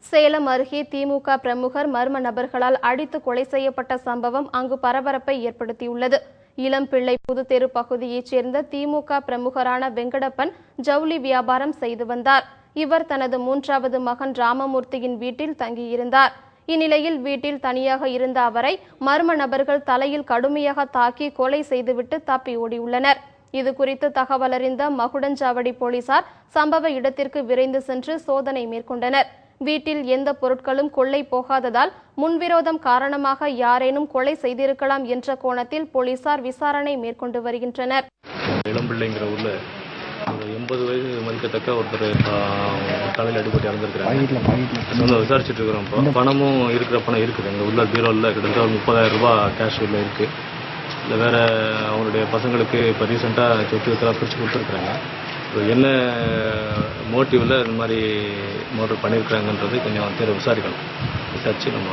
சேலம் அருகே திமுக பிரமுகர் மர்ம நபர்களால் அடித்து கொலை செய்யப்பட்ட சம்பவம் அங்கு பரபரப்பை ஏற்படுத்தியுள்ளது. இளம்பிள்ளை புதுத்தெரு பகுதியைச் சேர்ந்த திமுக பிரமுகரான வெங்கடப்பன் ஜவுளி வியாபாரம் செய்து வந்தார். இவர் தனது 3வது மகன் ராமமூர்த்தியின் வீட்டில் தங்கியிருந்தார். இந்நிலையில் வீட்டில் தனியாக இருந்த அவரை மர்ம நபர்கள் தலையில் கடுமையாக தாக்கி கொலை செய்துவிட்டு தப்பி ஓடியுள்ளனர். இதுகுறித்து தகவல் அறிந்த மகுடஞ்சாவடி போலீசார் சம்பவ இடத்திற்கு விரைந்து சென்று சோதனை மேற்கொண்டனர். வீட்டில் எந்த பொருட்களும் கொள்ளை போகாததால் முன்விரோதம் காரணமாக யாரேனும் கொலை செய்திருக்கலாம் என்ற கோணத்தில் போலீசார் விசாரணை மேற்கொண்டு வருகின்றனர். இளம்பிள்ளைங்கிற ஊர்ல 80 வயது மதிக்கத்தக்க ஒருத்தர் தலையில் அடிபட்டு இறந்துருக்கிறாங்க. விசாரிச்சுட்டு இருக்கிறோம். இப்போ பணமும் இருக்கிற பணம் இருக்குது. எங்கள் உள்ள பீரோவில் கிட்டத்தட்ட ஒரு 30,000 ரூபாய் கேஷ் உள்ள இருக்குது. இல்லை வேறு அவங்களுடைய பசங்களுக்கு இப்போ ரீசெண்டாக சொத்து வித்தெல்லாம் பிரித்து கொடுத்துருக்குறாங்க. என்ன மோட்டிவில் இந்த மாதிரி மோட்டர் பண்ணியிருக்கிறாங்கன்றது கொஞ்சம் விசாரிக்கணும். விசாரித்து நம்ம